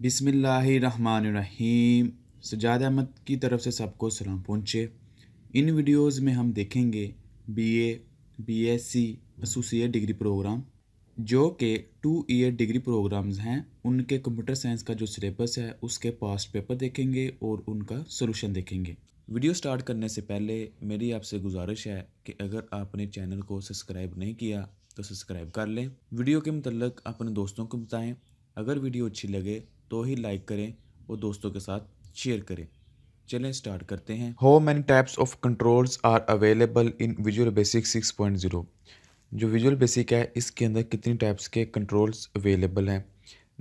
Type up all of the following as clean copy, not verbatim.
बिस्मिल्लाहिर्रहमानिर्रहीम। सजाद अहमद की तरफ से सबको सलाम पहुँचे। इन वीडियोस में हम देखेंगे BA, BSc associate degree program जो कि 2 ईयर डिग्री प्रोग्राम्स हैं। उनके कंप्यूटर साइंस का जो सिलेबस है उसके पास्ट पेपर देखेंगे और उनका सॉल्यूशन देखेंगे। वीडियो स्टार्ट करने से पहले मेरी आपसे गुजारिश है कि अगर आपने चैनल को सब्सक्राइब नहीं किया तो सब्सक्राइब कर लें। वीडियो के मतलब अपने दोस्तों को बताएं। अगर वीडियो अच्छी लगे तो ही लाइक करें और दोस्तों के साथ शेयर करें। चलें स्टार्ट करते हैं। How many types of controls are available in visual basic 6.0। जो विजुअल बेसिक है इसके अंदर कितनी टाइप्स के कंट्रोल्स अवेलेबल हैं।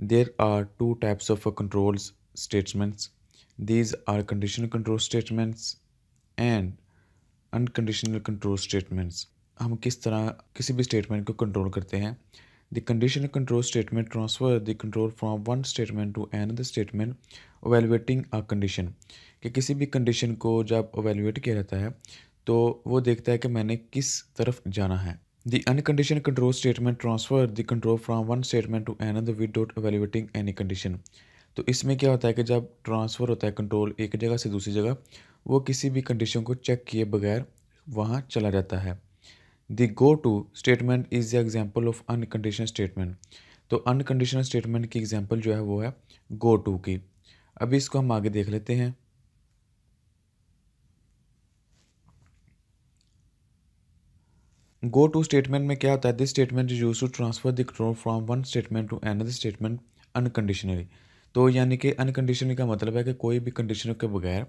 There are 2 types of controls statements. These are conditional control statements and unconditional control statements. हम किस तरह किसी भी स्टेटमेंट को कंट्रोल करते हैं। The conditional control statement transfer the control from one statement to another statement evaluating a condition. कि किसी भी कंडीशन को जब एवेलुएट किया जाता है तो वो देखता है कि मैंने किस तरफ जाना है। The unconditional control statement transfer the control from one statement to another without evaluating any condition. तो इसमें क्या होता है कि जब ट्रांसफ़र होता है कंट्रोल एक जगह से दूसरी जगह, वो किसी भी कंडीशन को चेक किए बगैर वहाँ चला जाता है। The go to statement is the example of unconditional statement. तो अनकंडीशनल स्टेटमेंट की एग्जाम्पल जो है वो है गो टू की। अभी इसको हम आगे देख लेते हैं। गो टू स्टेटमेंट में क्या होता है। This statement is use to transfer the control from one statement to another statement unconditionally. तो यानी कि अनकंडीशनली का मतलब है कि कोई भी कंडीशन के बगैर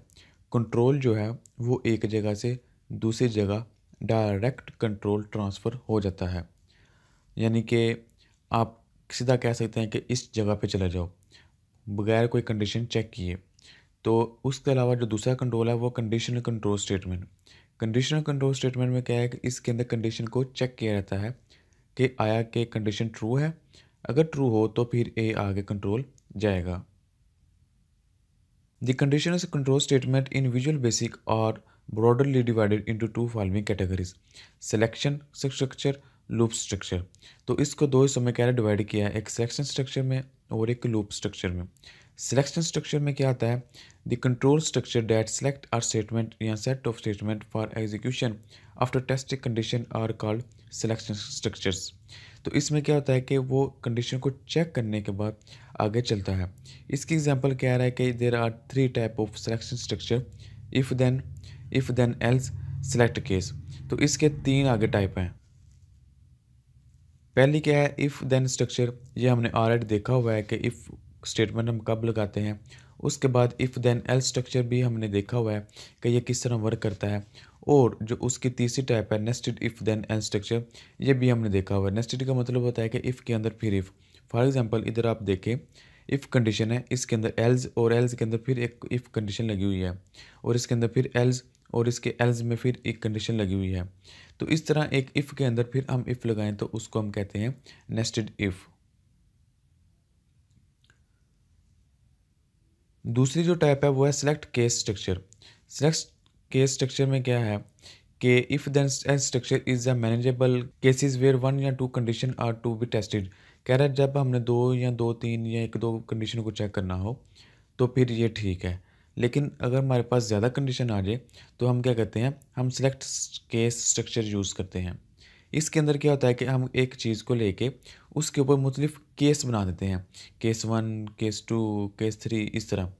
कंट्रोल जो है वो एक जगह से दूसरी जगह डायरेक्ट कंट्रोल ट्रांसफ़र हो जाता है। यानी कि आप सीधा कह सकते हैं कि इस जगह पे चले जाओ बगैर कोई कंडीशन चेक किए। तो उसके अलावा जो दूसरा कंट्रोल है वो conditional control statement. Conditional control statement में क्या है कि इसके अंदर कंडीशन को चेक किया जाता है कि आया कि कंडीशन ट्रू है। अगर ट्रू हो तो फिर ए आगे कंट्रोल जाएगा। The conditional control statement in visual basic are broadly divided into 2 following categories: selection structure, loop structure. तो इसको दो हिस्सों में क्या डिवाइड किया है, एक सिलेक्शन स्ट्रक्चर में और एक लूप स्ट्रक्चर में। सिलेक्शन स्ट्रक्चर में क्या आता है, the control structure that select or statement या set of statement for execution after testing condition are called selection structures. तो इसमें क्या होता है कि वो कंडीशन को चेक करने के बाद आगे चलता है। इसकी एग्जांपल क्या रहा है कि there are 3 type of selection structure: if then else, select case. तो इसके 3 आगे टाइप हैं। पहली क्या है, इफ़ देन स्ट्रक्चर। ये हमने ऑलरेडी देखा हुआ है कि इफ़ स्टेटमेंट हम कब लगाते हैं। उसके बाद इफ़ देन एल्स स्ट्रक्चर भी हमने देखा हुआ है कि ये किस तरह वर्क करता है। और जो उसकी तीसरी टाइप है nested if then else structure, ये भी हमने देखा हुआ है। नेस्टेड का मतलब होता है कि इफ़ के अंदर फिर इफ़। फॉर एग्जांपल इधर आप देखें, इफ़ कंडीशन है, इसके अंदर एल्स और एल्स के अंदर फिर एक इफ़ कंडीशन लगी हुई है और इसके अंदर फिर एल्स और इसके एल्स में फिर एक कंडीशन लगी हुई है। तो इस तरह एक इफ़ के अंदर फिर हम इफ़ लगाएं तो उसको हम कहते हैं नेस्टेड इफ़। दूसरी जो टाइप है वो है select case structure. Select case structure में क्या है कि if then else structure is a manageable cases where 1 या 2 condition are to be tested. कह रहा है जब हमने 2 या 2-3 या 1-2 कंडीशन को चेक करना हो तो फिर ये ठीक है। लेकिन अगर हमारे पास ज़्यादा कंडीशन आ जाए तो हम क्या करते हैं, हम सिलेक्ट केस स्ट्रक्चर यूज़ करते हैं। इसके अंदर क्या होता है कि हम एक चीज़ को लेके उसके ऊपर मुख्तलिफ केस बना देते हैं, केस 1, केस 2, केस 3, इस तरह।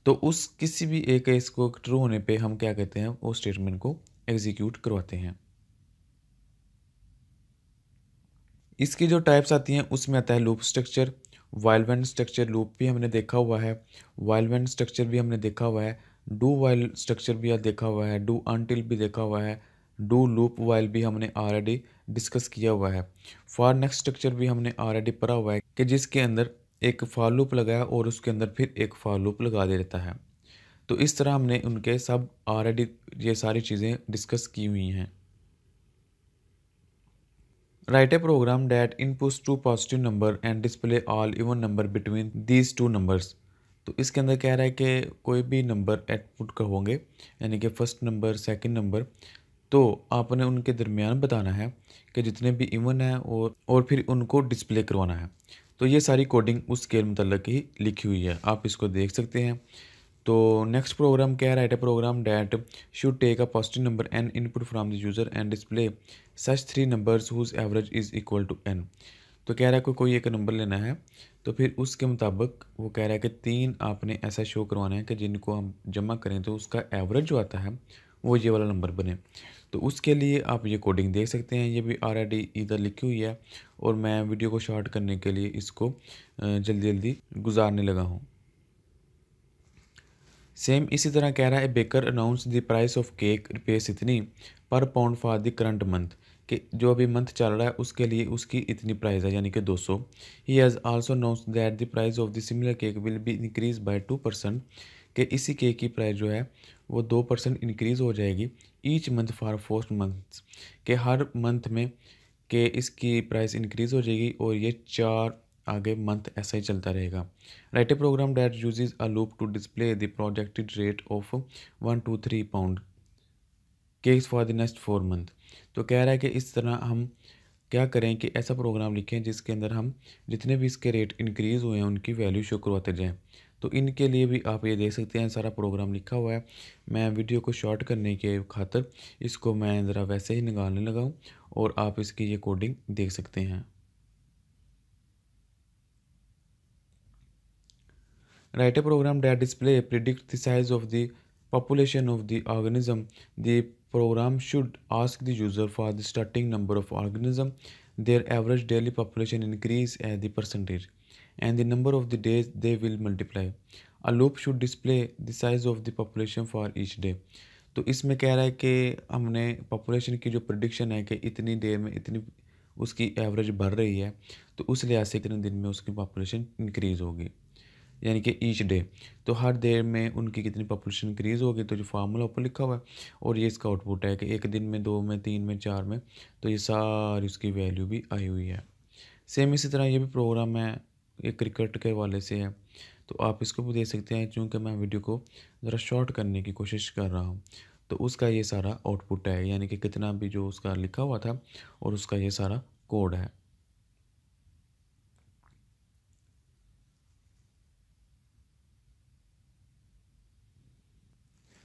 तो उस किसी भी एक केस को ट्रू होने पे हम क्या कहते हैं, वो स्टेटमेंट को एग्जीक्यूट करवाते हैं। इसकी जो टाइप्स आती हैं उसमें आता है loop structure, while when structure. Loop भी हमने देखा हुआ है, वाइल व्हेन स्ट्रक्चर भी हमने देखा हुआ है, डू वाइल स्ट्रक्चर भी देखा हुआ है, डू अनटिल भी देखा हुआ है, डू लूप वाइल भी हमने ऑलरेडी डिस्कस किया हुआ है। फॉर नेक्स्ट स्ट्रक्चर भी हमने ऑलरेडी पढ़ा हुआ है कि जिसके अंदर एक फॉर लूप लगाया और उसके अंदर फिर एक फॉर लूप लगा देता है। तो इस तरह हमने उनके सब ऑलरेडी ये सारी चीज़ें डिस्कस की हुई हैं। Write a program that inputs 2 positive number and display all even number between these 2 numbers। तो इसके अंदर कह रहा है कि कोई भी नंबर आउटपुट कर होंगे, यानी कि फर्स्ट नंबर, सेकंड नंबर, तो आपने उनके दरमियान बताना है कि जितने भी इवन है और फिर उनको डिस्प्ले करवाना है। तो ये सारी कोडिंग उस स्केल मतलब ही लिखी हुई है, आप इसको देख सकते हैं। तो नेक्स्ट प्रोग्राम क्या है, write a program that should take a positive number n input from the user and display such 3 numbers whose average is equal to n। तो कह रहा है कोई एक नंबर लेना है, तो फिर उसके मुताबिक वो कह रहा है कि 3 आपने ऐसा शो करवाना है कि जिनको हम जमा करें तो उसका एवरेज जो आता है वो ये वाला नंबर बने। तो उसके लिए आप ये कोडिंग देख सकते हैं, ये भी ऑलरेडी इधर लिखी हुई है और मैं वीडियो को शॉर्ट करने के लिए इसको जल्दी जल्दी गुजारने लगा हूँ। सेम इसी तरह कह रहा है baker announce the price of cake rupees इतनी पर pound for the current month, कि जो अभी मंथ चल रहा है उसके लिए उसकी इतनी प्राइस है यानी कि 200। He has also announce that the price of the similar cake will be increase by 2%, कि इसी केक की प्राइस जो है वो 2% इंक्रीज़ हो जाएगी ईच मंथ फॉर 4 मंथ्स, के हर मंथ में कि इसकी प्राइस इंक्रीज़ हो जाएगी और ये 4 आगे मंथ ऐसा ही चलता रहेगा। Write a program that uses a loop to display the projected rate of 123 pound cakes for the next 4 month. तो कह रहा है कि इस तरह हम क्या करें कि ऐसा प्रोग्राम लिखें जिसके अंदर हम जितने भी इसके रेट इंक्रीज़ हुए हैं उनकी वैल्यू शो करवाते जाएँ। तो इनके लिए भी आप ये देख सकते हैं सारा प्रोग्राम लिखा हुआ है। मैं वीडियो को शॉर्ट करने के खातिर इसको मैं ज़रा वैसे ही निकालने लगा हूँ और आप इसकी ये कोडिंग देख सकते हैं। Write a program that display predict the size of the population of the organism. The program should ask the user for the starting number of organism, their average daily population increase as the percentage, and the number of the days they will multiply. A loop should display the size of the population for each day. तो इसमें कह रहा है कि हमने population की जो prediction है कि इतनी देर में इतनी उसकी एवरेज बढ़ रही है, तो उस लिहाज से इतने दिन में उसकी पॉपुलेशन इंक्रीज़ होगी यानी कि ईच डे। तो हर देर में उनकी कितनी पॉपुलेशन इंक्रीज़ होगी, तो जो फार्मूला ऊपर लिखा हुआ है और ये इसका आउटपुट है कि एक दिन में, 2 में, 3 में, 4 में, तो ये सारी उसकी वैल्यू भी आई हुई है। सेम इसी तरह ये भी प्रोग्राम है, एक क्रिकेट के हवाले से है, तो आप इसको भी देख सकते हैं। चूँकि मैं वीडियो को ज़रा शॉर्ट करने की कोशिश कर रहा हूँ, तो उसका ये सारा आउटपुट है यानी कि कितना भी जो उसका लिखा हुआ था और उसका ये सारा कोड है।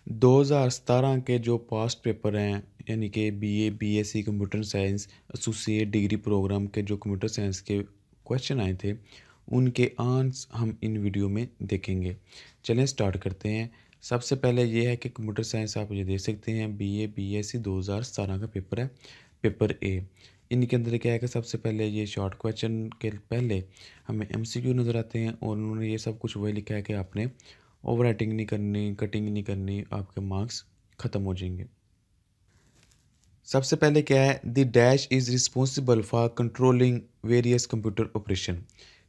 2017 के जो पास्ट पेपर हैं यानी कि BA, BSc computer science associate degree program के जो कंप्यूटर साइंस के क्वेश्चन आए थे उनके आंसर हम इन वीडियो में देखेंगे। चलें स्टार्ट करते हैं। सबसे पहले ये है कि कंप्यूटर साइंस आप ये देख सकते हैं बीए, बीएससी 2017 का पेपर है, पेपर ए। इनके अंदर क्या है कि सबसे पहले ये शॉर्ट क्वेश्चन के पहले हमें एमसीक्यू नज़र आते हैं और उन्होंने ये सब कुछ वही लिखा है कि आपने ओवर राइटिंग नहीं करनी, कटिंग नहीं करनी, आपके मार्क्स ख़त्म हो जाएंगे। सबसे पहले क्या है, the dash is responsible for controlling various computer operation,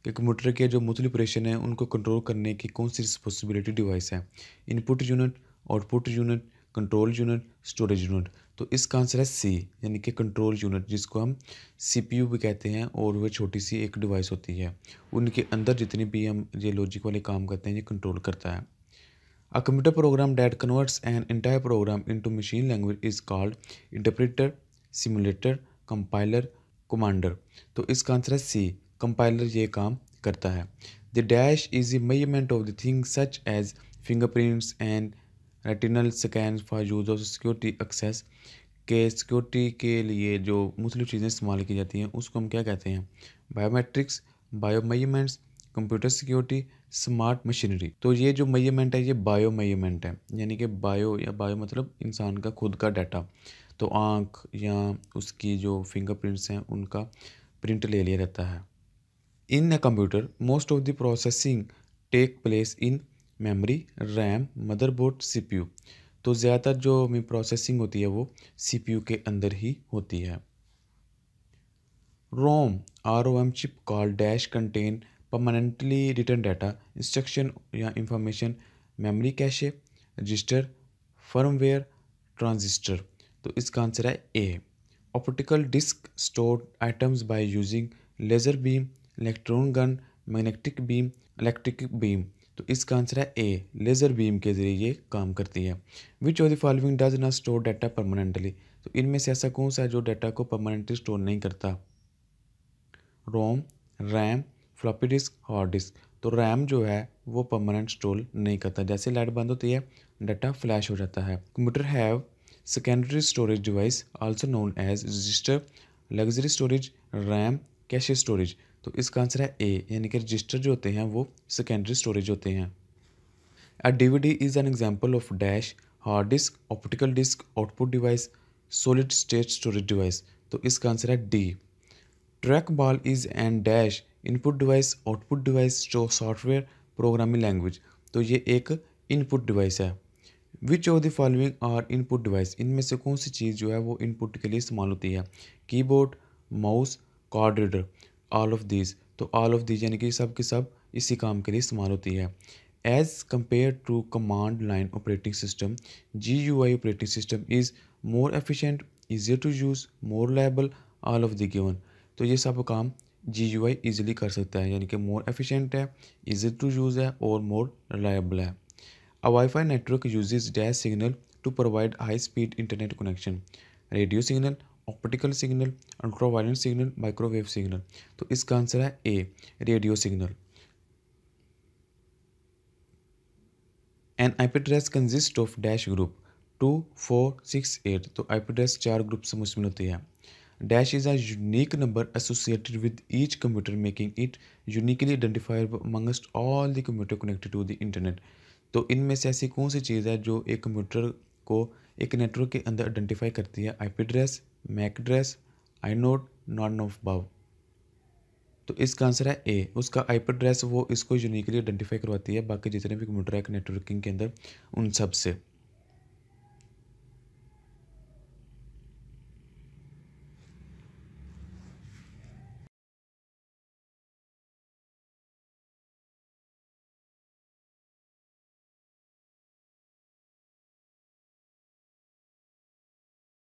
कि कंप्यूटर के जो मुख्तलिफ ऑपरेशन हैं उनको कंट्रोल करने की कौन सी रिस्पॉन्सिबिलिटी डिवाइस है। Input unit, output unit, control unit, storage unit. तो इसका आंसर है सी यानी कि कंट्रोल यूनिट, जिसको हम सीपीयू भी कहते हैं और वह छोटी सी एक डिवाइस होती है, उनके अंदर जितनी भी हम ये लॉजिक वाले काम करते हैं ये कंट्रोल करता है। A computer program that converts an entire program into machine language is called interpreter, simulator, compiler, commander। तो इसका आंसर है सी, कंपाइलर ये काम करता है। The dash is the measurement of the things such as fingerprints and retinal scans for use of security access, के security के लिए जो मुख्तलिफ चीज़ें इस्तेमाल की जाती हैं उसको हम क्या कहते हैं, biometrics, bio measurements, computer security, smart machinery. तो ये जो मेजरमेंट है ये बायो मेजरमेंट है यानी कि बायो या बायो मतलब इंसान का खुद का डाटा, तो आँख या उसकी जो फिंगरप्रिंट्स हैं उनका प्रिंट ले लिया जाता है। In a computer most of the processing take place in memory, RAM, motherboard, CPU. तो ज़्यादातर जो हमें प्रोसेसिंग होती है वो सीपीयू के अंदर ही होती है। ROM, ROM chip call dash contain permanently written data, instruction या information, memory cache, register, firmware, transistor. तो इसका आंसर है A. Optical disk store items by using laser beam, electron gun, magnetic beam, electric beam. तो इसका answer है ए, laser beam के ज़रिए ये काम करती है। Which of the following does not store data permanently. तो इनमें से ऐसा कौन सा है जो डाटा को परमानेंटली स्टोर नहीं करता। ROM, RAM, floppy disk, hard disk. तो रैम जो है वो परमानेंट स्टोर नहीं करता, जैसे लाइट बंद होती है डाटा फ्लैश हो जाता है। Computer have secondary storage device also known as register, luxury storage, RAM, cache storage. तो इसका आंसर है ए, यानी कि रजिस्टर जो होते हैं वो सेकेंडरी स्टोरेज होते हैं। A DVD is an example of dash, hard disk, optical disk, output device, solid state storage device। तो इसका आंसर है D. Track ball is an dash, input device, output device, software, programming language. तो ये एक input device है। Which of the following are input device, इनमें से कौन सी चीज़ जो है वो इनपुट के लिए इस्तेमाल होती है? Keyboard, mouse, card reader, all of these. तो ऑल ऑफ दीज यानी कि सब के सब इसी काम के लिए इस्तेमाल होती है। As compare to command line operating system, GUI operating system is more efficient, easier to use, more reliable, all of the given. तो ये सब काम GUI ईजिली कर सकता है, यानी कि मोर एफिशिएंट है, ईजियर टू यूज़ है और मोर रिलायबल है। A Wi-Fi network uses dash signal to provide high-speed internet connection. Radio signal, optical signal, ultraviolet signal, microwave signal. तो इसका आंसर है A, radio signal. An IP address consists of dash group 2, 4, 6, 8। तो IP address 4 group से मुश्तमिल होती है। Dash is a unique number associated with each computer, making it uniquely identifiable amongst all the computer connected to the internet। तो इनमें से ऐसी कौन सी चीज़ है जो एक कंप्यूटर को एक नेटवर्क के अंदर आइडेंटिफाई करती है? IP address, mac address, inode, none of above. तो इसका आंसर है ए, उसका IP एड्रेस वो इसको यूनिकली आइडेंटिफाई करवाती है बाकी जितने भी कंप्यूटर है नेटवर्किंग के अंदर उन सब से।